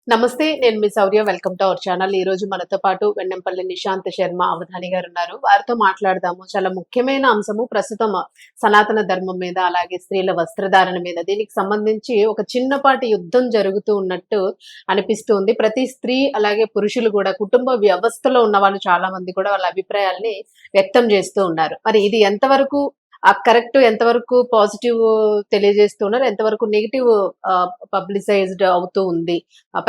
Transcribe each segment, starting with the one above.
నమస్తే. నేను మీ Shaurya. Welcome to our channel. ఈ రోజు మనతో పాటు వెన్నెంపల్లి నిశాంత్ శర్మ అవధాని గారు ఉన్నారు. వారితో మాట్లాడదాము. చాలా ముఖ్యమైన అంశము ప్రస్తుతం సనాతన ధర్మం మీద, అలాగే స్త్రీల వస్త్రధారణ మీద. దీనికి సంబంధించి ఒక చిన్నపాటి యుద్ధం జరుగుతూ ఉన్నట్టు అనిపిస్తుంది. ప్రతి స్త్రీ అలాగే పురుషులు కూడా కుటుంబ వ్యవస్థలో ఉన్న వాళ్ళు చాలా మంది కూడా వాళ్ళ అభిప్రాయాల్ని వ్యక్తం చేస్తూ ఉన్నారు. మరి ఇది ఎంతవరకు కరెక్ట్, ఎంతవరకు పాజిటివ్ తెలియజేస్తున్నారు, ఎంతవరకు నెగెటివ్ పబ్లిసైజ్డ్ అవుతూ ఉంది,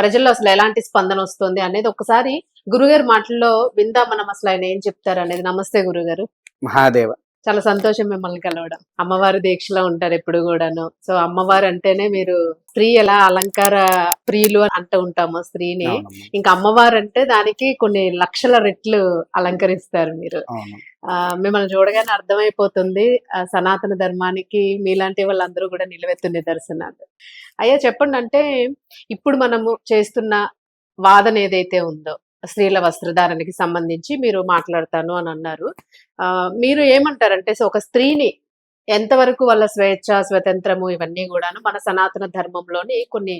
ప్రజల్లో అసలు ఎలాంటి స్పందన వస్తుంది అనేది ఒకసారి గురుగారి మాటల్లో విందాం మనం. అసలు ఆయన ఏం చెప్తారు అనేది. నమస్తే గురుగారు. మహాదేవ. చాలా సంతోషం మిమ్మల్ని కలవడం. అమ్మవారి దీక్షలో ఉంటారు ఎప్పుడు కూడాను. సో అమ్మవారు అంటేనే మీరు స్త్రీ ఎలా అలంకార ప్రియులు అని అంటూ ఉంటాము స్త్రీని. అవునమ్మా. ఇంకా అమ్మవారు అంటే దానికి కొన్ని లక్షల రెట్లు అలంకరిస్తారు మీరు. అవును. మిమ్మల్ని చూడగానే అర్థమైపోతుంది సనాతన ధర్మానికి మీలాంటి వాళ్ళందరూ కూడా నిలవెత్తు నిదర్శనాలు. అయ్యా చెప్పండి, అంటే ఇప్పుడు మనము చేస్తున్న వాదన ఏదైతే ఉందో స్త్రీల వస్త్రధారణకి సంబంధించి మీరు మాట్లాడతాను అని అన్నారు. మీరు ఏమంటారంటే ఒక స్త్రీని ఎంతవరకు వాళ్ళ స్వేచ్ఛ, స్వతంత్రము ఇవన్నీ కూడాను మన సనాతన ధర్మంలోని కొన్ని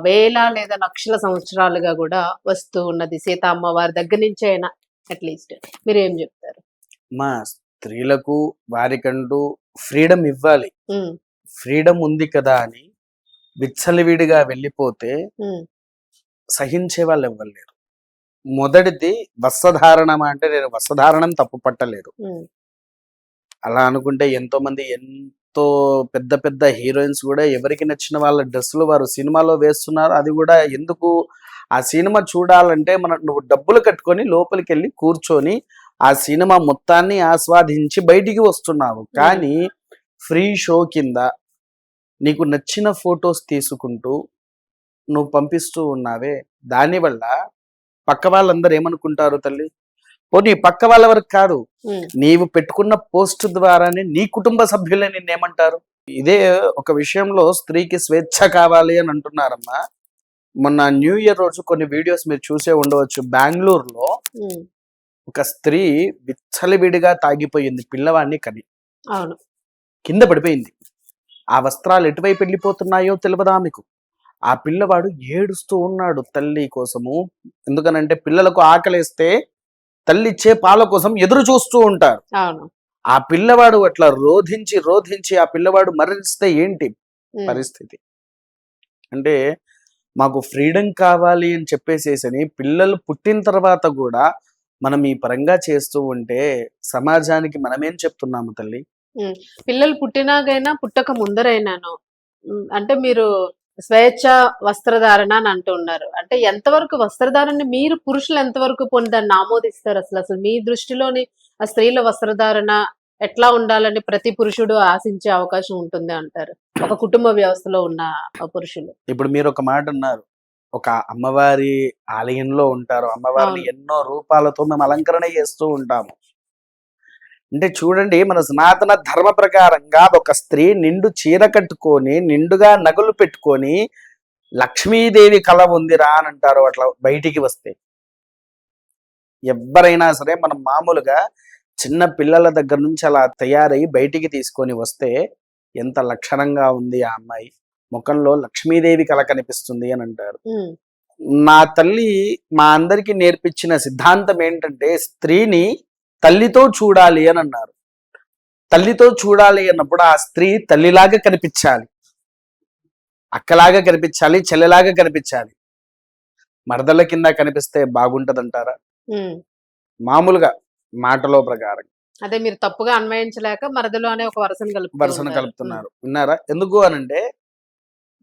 వేల లేదా లక్షల సంవత్సరాలుగా కూడా వస్తూ ఉన్నది. సీత అమ్మవారి దగ్గర నుంచి అయినా అట్లీస్ట్ మీరు ఏం చెప్తారు? మా స్త్రీలకు వారికంటూ ఫ్రీడమ్ ఇవ్వాలి. ఫ్రీడమ్ ఉంది కదా అని విచ్చలవిడిగా వెళ్ళిపోతే సహించే వాళ్ళు ఇవ్వలేరు. మొదటిది వస్త్రధారణం. అంటే నేను వస్త్రధారణం తప్పు పట్టలేదు. అలా అనుకుంటే ఎంతో మంది ఎంతో పెద్ద పెద్ద హీరోయిన్స్ కూడా ఎవరికి నచ్చిన వాళ్ళ డ్రెస్సులు వారు సినిమాలో వేస్తున్నారు. అది కూడా ఎందుకు? ఆ సినిమా చూడాలంటే నువ్వు డబ్బులు కట్టుకొని లోపలికి వెళ్ళి కూర్చొని ఆ సినిమా మొత్తాన్ని ఆస్వాదించి బయటికి వస్తున్నావు. కానీ ఫ్రీ షో కింద నీకు నచ్చిన ఫొటోస్ తీసుకుంటూ నువ్వు పంపిస్తూ ఉన్నావే, దానివల్ల పక్క వాళ్ళందరూ ఏమనుకుంటారు తల్లి? నీ పక్క వాళ్ళ వరకు కాదు, నీవు పెట్టుకున్న పోస్ట్ ద్వారానే నీ కుటుంబ సభ్యులే నిన్నేమంటారు? ఇదే ఒక విషయంలో స్త్రీకి స్వేచ్ఛ కావాలి అని అంటున్నారమ్మా. మొన్న న్యూ ఇయర్ రోజు కొన్ని వీడియోస్ మీరు చూసే ఉండవచ్చు. బెంగళూరులో ఒక స్త్రీ విచ్చలవిడిగా తాగిపోయింది పిల్లవాడిని కని. అవును. కింద పడిపోయింది. ఆ వస్త్రాలు ఎటువైపు వెళ్ళిపోతున్నాయో తెలియదా మీకు? ఆ పిల్లవాడు ఏడుస్తూ ఉన్నాడు తల్లి కోసము. ఎందుకనంటే పిల్లలకు ఆకలేస్తే తల్లిచ్చే పాల కోసం ఎదురు చూస్తూ ఉంటారు. ఆ పిల్లవాడు అట్లా రోధించి రోధించి ఆ పిల్లవాడు మరణిస్తే ఏంటి పరిస్థితి? అంటే మాకు ఫ్రీడమ్ కావాలి అని చెప్పేసేసని పిల్లలు పుట్టిన తర్వాత కూడా మనం ఈ పరంగా చేస్తూ ఉంటే సమాజానికి మనమేం చెప్తున్నాము తల్లి? పిల్లలు పుట్టినాకైనా పుట్టక ముందరైనాను అంటే మీరు స్వేచ్ఛ వస్త్రధారణ అని అంటున్నారు. అంటే ఎంతవరకు వస్త్రధారణ మీరు పురుషులు ఎంతవరకు దాన్ని ఆమోదిస్తారు? అసలు మీ దృష్టిలోని ఆ స్త్రీల వస్త్రధారణ ఎట్లా ఉండాలని ప్రతి పురుషుడు ఆశించే అవకాశం ఉంటుంది అంటారు, ఒక కుటుంబ వ్యవస్థలో ఉన్న పురుషులు? ఇప్పుడు మీరు ఒక మాట అన్నారు, ఒక అమ్మవారి ఆలయంలో ఉంటారు, అమ్మవారిని ఎన్నో రూపాలతో మేము అలంకరణ చేస్తూ ఉంటాము. అంటే చూడండి, మన సనాతన ధర్మ ప్రకారంగా ఒక స్త్రీ నిండు చీర కట్టుకొని నిండుగా నగలు పెట్టుకొని లక్ష్మీదేవి కళ ఉందిరా అని అంటారు. అట్లా బయటికి వస్తే ఎవరైనా సరే మనం మామూలుగా చిన్న పిల్లల దగ్గర నుంచి అలా తయారై బయటికి తీసుకొని వస్తే ఎంత లక్షణంగా ఉంది ఆ అమ్మాయి, ముఖంలో లక్ష్మీదేవి కళ కనిపిస్తుంది అని అంటారు. నా తల్లి మా అందరికీ నేర్పించిన సిద్ధాంతం ఏంటంటే స్త్రీని తల్లితో చూడాలి అని అన్నారు. తల్లితో చూడాలి అన్నప్పుడు ఆ స్త్రీ తల్లిలాగా కనిపించాలి, అక్కలాగా కనిపించాలి, చెల్లెలాగా కనిపించాలి. మరదల కింద కనిపిస్తే బాగుంటదంటారా? మామూలుగా మాటలో ప్రకారం అదే మీరు తప్పుగా అన్వయించలేక మరదలు అనే ఒక వరుసను కలుపుతున్నారు. విన్నారా? ఎందుకు అనంటే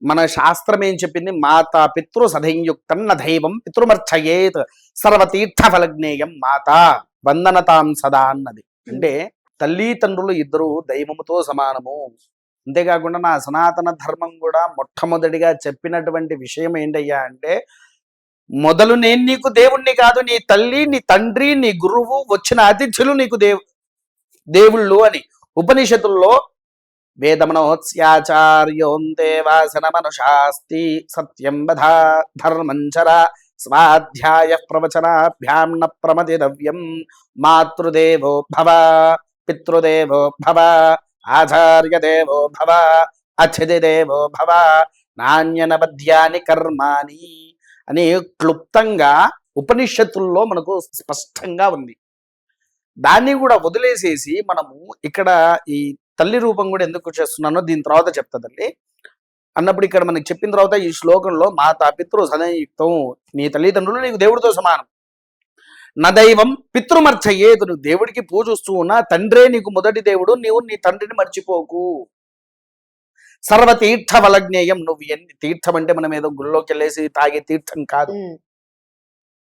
మన శాస్త్రం ఏం చెప్పింది? మాతా పితృ సదైయుక్తం న దైవం పితృమర్చయేత్ సర్వతీర్థ ఫలజ్ఞేయం మాతా వందనతాం సదా అన్నది. అంటే తల్లి తండ్రులు ఇద్దరు దైవముతో సమానము. అంతేకాకుండా నా సనాతన ధర్మం కూడా మొట్టమొదటిగా చెప్పినటువంటి విషయం ఏంటయ్యా అంటే, మొదలు నేను నీకు దేవుణ్ణి కాదు, నీ తల్లి, నీ తండ్రి, నీ గురువు, వచ్చిన అతిథులు నీకు దేవుళ్ళు అని. ఉపనిషత్తుల్లో వేదమనోత్స్యాచార్యోంతే వాసనమనుషాస్తి సత్యం వధ ధర్మంచర స్వాధ్యాయ ప్రవచనాభ్యాం న ప్రమతిదవ్యం మాతృదేవో భవ పితృదేవో భవ ఆచార్యదేవో భవ అతిథిదేవో భవ నాణ్యనబధ్యాని కర్మాణి అని క్లుప్తంగా ఉపనిషత్తుల్లో మనకు స్పష్టంగా ఉంది. దాన్ని కూడా వదిలేసేసి మనము ఇక్కడ ఈ తల్లి రూపం కూడా ఎందుకు చేస్తున్నానో దీని తర్వాత చెప్తా తల్లి అన్నప్పుడు ఇక్కడ మనకి చెప్పిన తర్వాత ఈ శ్లోకంలో మాతా పితృ సదయుక్తం, నీ తల్లిదండ్రులు నీకు దేవుడితో సమానం. నదైవం పితృమర్చయ్యేదు, నువ్వు దేవుడికి పూజిస్తూ ఉన్నా తండ్రే నీకు మొదటి దేవుడు, నీవు నీ తండ్రిని మర్చిపోకు. సర్వతీర్థ వలజ్ఞేయం, నువ్వు ఎన్ని తీర్థం అంటే మనం ఏదో గుళ్ళోకి వెళ్ళేసి తాగే తీర్థం కాదు.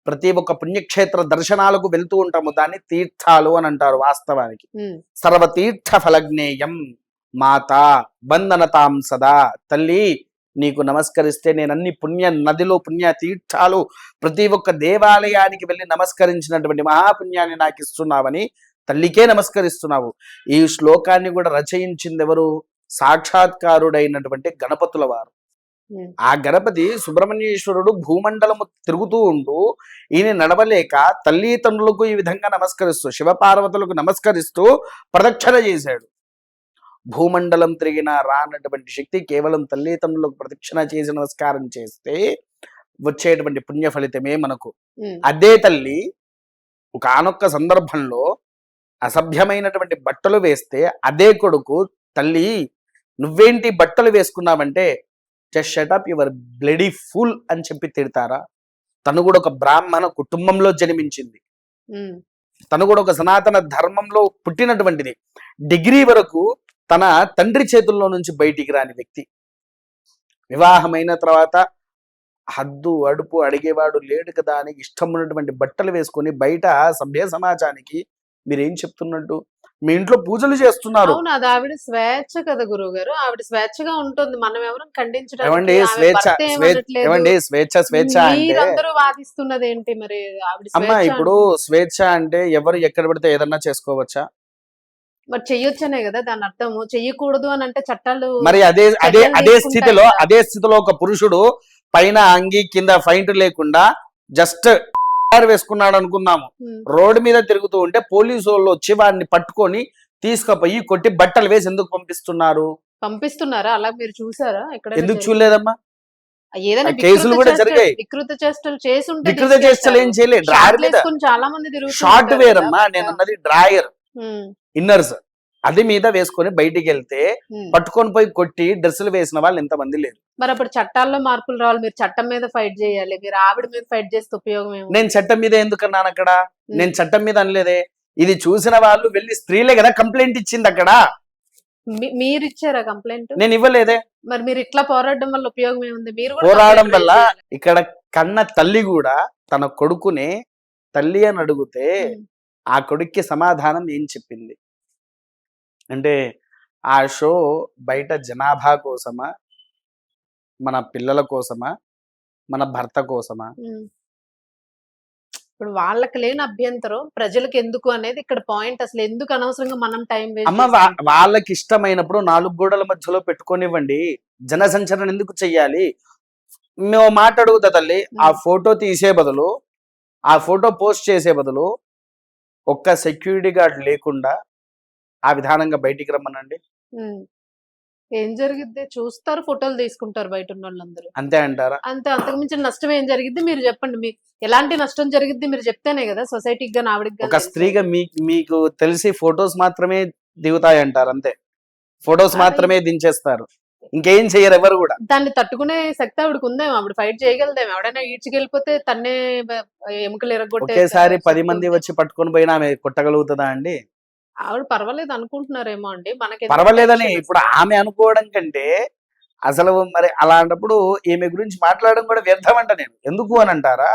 ప్రతి ఒక్క పుణ్యక్షేత్ర దర్శనాలకు వెళ్తూ ఉంటాము, దాన్ని తీర్థాలు అని అంటారు వాస్తవానికి. సర్వతీర్థ ఫలజ్ఞేయం మాత బంధనతాం సదా, తల్లి నీకు నమస్కరిస్తే నేను అన్ని పుణ్య నదిలో పుణ్య తీర్థాలు ప్రతి ఒక్క దేవాలయానికి వెళ్ళి నమస్కరించినటువంటి మహాపుణ్యాన్ని నాకు ఇస్తున్నావని తల్లికే నమస్కరిస్తున్నావు. ఈ శ్లోకాన్ని కూడా రచయించింది ఎవరు? సాక్షాత్కారుడైనటువంటి గణపతుల వారు. ఆ గణపతి సుబ్రహ్మణ్యేశ్వరుడు భూమండలము తిరుగుతూ ఉంటూ ఈయన నడవలేక తల్లిదండ్రులకు ఈ విధంగా నమస్కరిస్తూ శివపార్వతులకు నమస్కరిస్తూ ప్రదక్షిణ చేశాడు. భూమండలం తిరిగిన రానటువంటి శక్తి కేవలం తల్లిదండ్రులకు ప్రదక్షిణ చేసి నమస్కారం చేస్తే వచ్చేటువంటి పుణ్య ఫలితమే మనకు. అదే తల్లి ఒకానొక్క సందర్భంలో అసభ్యమైనటువంటి బట్టలు వేస్తే అదే కొడుకు, తల్లి నువ్వేంటి బట్టలు వేసుకున్నావంటే just shut up your bloody fool అని చెప్పి తిడతారా? తను కూడా ఒక బ్రాహ్మణ కుటుంబంలో జన్మించింది, తను కూడా ఒక సనాతన ధర్మంలో పుట్టినటువంటిది. డిగ్రీ వరకు తన తండ్రి చేతుల్లో నుంచి బయటికి రాని వ్యక్తి. వివాహమైన తర్వాత హద్దు అడుపు అడిగేవాడు లేడు కదా అని ఇష్టం ఉన్నటువంటి బట్టలు వేసుకొని బయట సభ్య సమాజానికి మీరేం చెప్తున్నట్టు? మీ ఇంట్లో పూజలు చేస్తున్నారు. అవును, అది ఆవిడ స్వేచ్ఛ కదా గురువు గారు, ఆవిడ స్వేచ్ఛగా ఉంటుంది, మనం ఎవరు ఖండించడం. ఏమండి స్వేచ్ఛ ఏమండి స్వేచ్ఛ స్వేచ్ఛ మీరందరూ వాదిస్తున్నది ఏంటి మరి? అమ్మా ఇప్పుడు స్వేచ్ఛ అంటే ఎవరు ఎక్కడ పడితే ఏదన్నా చేసుకోవచ్చా? మరి చెయ్యొచ్చనే కదా దాని అర్థము. చెయ్యకూడదు అని అంటే చట్టాలు. మరి అదే స్థితిలో ఒక పురుషుడు పైన అంగి కింద ఫైంట్ లేకుండా జస్ట్ వేసుకున్నాడు అనుకుందాము, రోడ్డు మీద తిరుగుతూ ఉంటే పోలీసు వాళ్ళు వచ్చి వాడిని పట్టుకొని తీసుకుపోయి కొట్టి బట్టలు వేసి ఎందుకు పంపిస్తున్నారా? అలా మీరు చూసారా? ఎందుకు చూడలేదమ్మా? ఏదైనా కేసులు కూడా జరిగాయి. వికృత చేష్టలు ఏం చేయలేదు. డ్రాయర్ మీద చాలా మంది షార్ట్ వేర్ అమ్మా, నేను అన్నది డ్రాయర్ ఇన్నర్స్ అది మీద వేసుకొని బయటికి వెళ్తే పట్టుకొని పోయి కొట్టి డ్రెస్సులు వేసిన వాళ్ళు ఎంతమంది లేరు. మరి అప్పుడు చట్టాల్లో మార్పులు రావాలి, మీరు చట్టం మీద ఫైట్ చేయాలి, మీరు ఆవిడ మీద ఫైట్ చేస్తే ఉపయోగం ఏమి? నేను చట్టం మీద ఎందుకన్నాను అక్కడ? నేను చట్టం మీద అనలేదే, ఇది చూసిన వాళ్ళు వెళ్ళి స్త్రీలే కదా కంప్లైంట్ ఇచ్చింది అక్కడ. మీరు ఇచ్చారా కంప్లైంట్? నేను ఇవ్వలేదే. మరి మీరు ఇట్లా పోరాడడం వల్ల ఉపయోగం ఏముంది? మీరు పోరాడడం వల్ల ఇక్కడ కన్న తల్లి కూడా తన కొడుకునే తల్లి అని అడిగితే ఆ కొడుక్కి సమాధానం ఏం చెప్పింది అంటే, ఆ షో బయట జనాభా కోసమా, మన పిల్లల కోసమా, మన భర్త కోసమా? ఇప్పుడు వాళ్ళకి లేని అభ్యంతరం ప్రజలకు ఎందుకు అనేది ఇక్కడ పాయింట్. అసలు ఎందుకు అనవసరంగా మనం టైం వేస్ట్? అమ్మ వాళ్ళకి ఇష్టమైనప్పుడు 4 గోడల మధ్యలో పెట్టుకోనివ్వండి, జనసంచరణ ఎందుకు చెయ్యాలి? మేము మాట అడుగుతా తల్లి, ఆ ఫోటో తీసే బదులు, ఆ ఫోటో పోస్ట్ చేసే బదులు ఒక్క సెక్యూరిటీ గార్డ్ లేకుండా ఆ విధానంగా బయటికి రమ్మనండి. ఏం జరిగిద్ది? చూస్తారు, ఫోటోలు తీసుకుంటారు బయట ఉన్న వాళ్ళందరూ. అంతే అంటారా? అంతే. అంతకు మించిన నష్టం ఏం జరిగిద్ది మీరు చెప్పండి. మీకు ఎలాంటి నష్టం జరిగిద్ది మీరు చెప్తేనే కదా సొసైటీకి గానీ ఆవిడకి. ఒక స్త్రీగా మీకు తెలిసి ఫొటోస్ మాత్రమే దిగుతాయి అంటారు, అంతే. ఫొటోస్ మాత్రమే దించేస్తారు, ఇంకేం చెయ్యరు ఎవరు కూడా. దాన్ని తట్టుకునే శక్తి ఆవిడకి ఉందేమో, ఆవిడ ఫైట్ చేయగలదేమో. ఎవడైనా ఈడ్చుకెళ్ళిపోతే తన్నే ఎముకలు ఎరగొట్టే ఒకేసారి 10 మంది వచ్చి పట్టుకొని పోయినా ఆమె కొట్టగలుగుతుందా అండి? ఆవిడ పర్వాలేదు అనుకుంటున్నారేమో అండి, మనకి పర్వాలేదని ఇప్పుడు ఆమె అనుకోవడం కంటే అసలు మరి అలాంటప్పుడు ఈమె గురించి మాట్లాడడం కూడా వ్యర్థం అంట. నేను ఎందుకు అని అంటారా?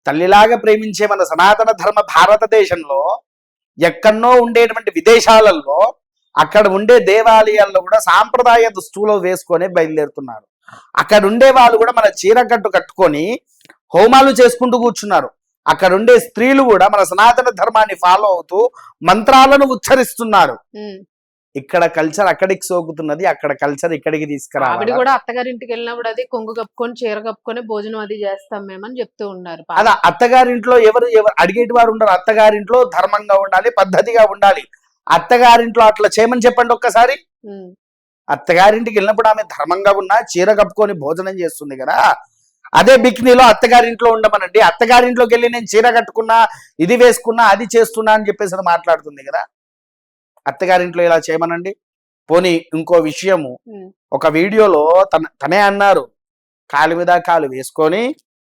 తల్లిలాగా ప్రేమించే మన సనాతన ధర్మ భారతదేశంలో ఎక్కడో ఉండేటువంటి విదేశాలలో అక్కడ ఉండే దేవాలయాల్లో కూడా సాంప్రదాయ దుస్తులు వేసుకొని బయలుదేరుతున్నారు. అక్కడ ఉండే వాళ్ళు కూడా మన చీరకట్టు కట్టుకొని హోమాలు చేసుకుంటూ కూర్చున్నారు. అక్కడ ఉండే స్త్రీలు కూడా మన సనాతన ధర్మాన్ని ఫాలో అవుతూ మంత్రాలను ఉచ్చరిస్తున్నారు. ఇక్కడ కల్చర్ అక్కడికి సోకుతున్నది, అక్కడ కల్చర్ ఇక్కడికి తీసుకురా. ఆవిడ కూడా అత్తగారింటికి వెళ్ళినప్పుడు అది కొంగు కప్పుకొని చీర కప్పుకొని భోజనం అది చేస్తాం మేమని చెప్తూ ఉన్నారు. అలా అత్తగారింట్లో ఎవరు అడిగేటి వారు ఉండరు. అత్తగారింట్లో ధర్మంగా ఉండాలి, పద్ధతిగా ఉండాలి. అత్తగారింట్లో అట్లా చేయమని చెప్పండి ఒక్కసారి. అత్తగారింటికి వెళ్ళినప్పుడు ఆమె ధర్మంగా ఉన్నా చీర కప్పుకొని భోజనం చేస్తుంది కదా, అదే బికినీలో అత్తగారింట్లో ఉండమనండి. అత్తగారింట్లోకి వెళ్ళి నేను చీర కట్టుకున్నా, ఇది వేసుకున్నా, అది చేస్తున్నా అని చెప్పేసి అది మాట్లాడుతుంది కదా. అత్తగారింట్లో ఇలా చేయమనండి. పోనీ ఇంకో విషయము, ఒక వీడియోలో తనే అన్నారు, కాలు మీద కాలు వేసుకొని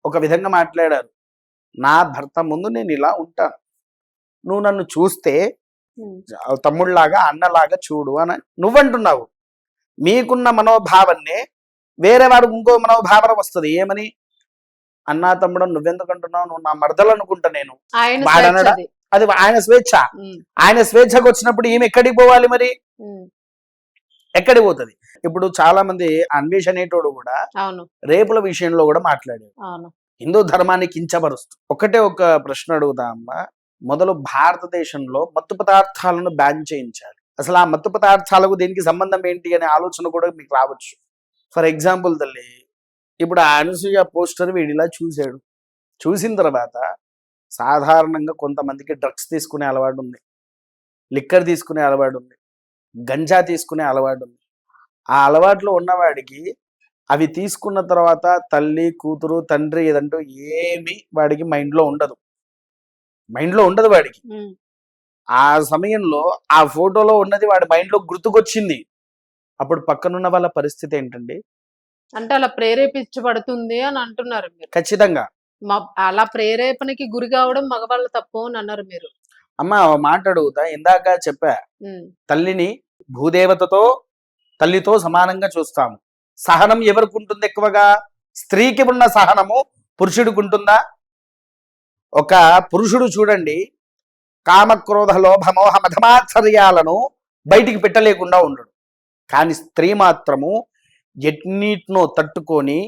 ఒక విధంగా మాట్లాడారు. నా భర్త ముందు నేను ఇలా ఉంటాను, నువ్వు నన్ను చూస్తే తమ్ముళ్లాగా అన్నలాగా చూడు అని నువ్వంటున్నావు. మీకున్న మనోభావాన్నే వేరే వాడికి ఇంకో మనోభావన వస్తుంది. ఏమని, అన్నా తమ్ముడు నువ్వెందుకు అంటున్నావు, నువ్వు నా మరదలు అనుకుంటా నేను వాడనడా. అది ఆయన స్వేచ్ఛ. ఆయన స్వేచ్ఛకు వచ్చినప్పుడు ఈమె ఎక్కడికి పోవాలి మరి, ఎక్కడికి పోతుంది? ఇప్పుడు చాలా మంది అన్వేష్ అనేటోడు కూడా రేపుల విషయంలో కూడా మాట్లాడాడు, హిందూ ధర్మాన్ని కించపరుస్తూ. ఒకటే ఒక ప్రశ్న అడుగుతా అమ్మా, మొదలు భారతదేశంలో మత్తు పదార్థాలను బ్యాన్ చేయించాలి. అసలు ఆ మత్తు పదార్థాలకు దీనికి సంబంధం ఏంటి అనే ఆలోచన కూడా మీకు రావచ్చు. ఫర్ ఎగ్జాంపుల్ తల్లి, ఇప్పుడు ఆ అనసూయ పోస్టర్ వీడిలా చూశాడు. చూసిన తర్వాత సాధారణంగా కొంతమందికి డ్రగ్స్ తీసుకునే అలవాటు ఉంది, లిక్కర్ తీసుకునే అలవాటు ఉంది, గంజా తీసుకునే అలవాటు ఉంది. ఆ అలవాట్లో ఉన్నవాడికి అవి తీసుకున్న తర్వాత తల్లి, కూతురు, తండ్రి ఏదంటూ ఏమి వాడికి మైండ్లో ఉండదు వాడికి. ఆ సమయంలో ఆ ఫోటోలో ఉన్నది వాడి మైండ్లో గుర్తుకొచ్చింది. అప్పుడు పక్కనున్న వాళ్ళ పరిస్థితి ఏంటండి? అంటే అలా ప్రేరేపించబడుతుంది అని అంటున్నారు మీరు. ఖచ్చితంగా అలా ప్రేరేపణకి గురి కావడం మగవాళ్ళ తప్పు అని అన్నారు మీరు. అమ్మ మాట అడుగుతా, ఇందాక చెప్పా, తల్లిని భూదేవతతో తల్లితో సమానంగా చూస్తాము. సహనం ఎవరికి ఉంటుంది ఎక్కువగా? స్త్రీకి ఉన్న సహనము పురుషుడికి ఉంటుందా? ఒక పురుషుడు చూడండి, కామక్రోధ లోభ మోహ మధమాత్సర్యాలను బయటికి పెట్టలేకుండా ఉండడు. కానీ స్త్రీ మాత్రము ఎన్నిటినో తట్టుకొని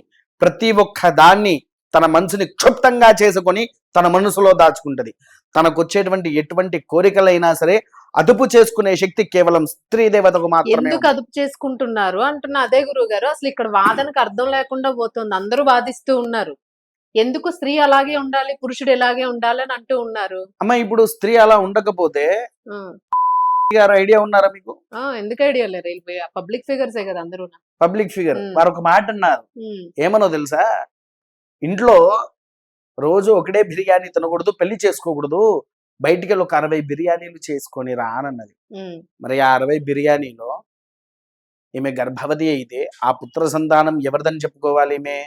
ప్రతి ఒక్క దాన్ని తన మనసుని క్షుప్తంగా చేసుకొని తన మనసులో దాచుకుంటది. తనకు వచ్చేటువంటి ఎటువంటి కోరికలైనా సరే అదుపు చేసుకునే శక్తి కేవలం స్త్రీ దేవతకు మాత్రమే. ఎందుకు అదుపు చేసుకుంటున్నారు అంటున్నా అదే గురువు గారు. అసలు ఇక్కడ వాదనకు అర్థం లేకుండా పోతుంది. అందరూ వాదిస్తూ ఉన్నారు, ఎందుకు స్త్రీ అలాగే ఉండాలి, పురుషుడు ఎలాగే ఉండాలి అని అంటూ ఉన్నారు. అమ్మ ఇప్పుడు స్త్రీ అలా ఉండకపోతే గారు ఐడియా ఉన్నారా మీకు? ఎందుకు ఐడియా లేరు? పబ్లిక్ ఫిగర్స్ కదా అందరూ. Public figure. వారు ఒక మాట అన్నారు, ఏమనో తెలుసా? ఇంట్లో రోజు ఒకటే బిర్యానీ తినకూడదు, పెళ్లి చేసుకోకూడదు, బయటికి వెళ్ళి ఒక 60 బిర్యానీలు చేసుకొని రా అన్నది. మరి ఆ 60 బిర్యానీలో ఈమె గర్భవతి అయితే ఆ పుత్ర సంతానం ఎవరిదని చెప్పుకోవాలి? ఈమె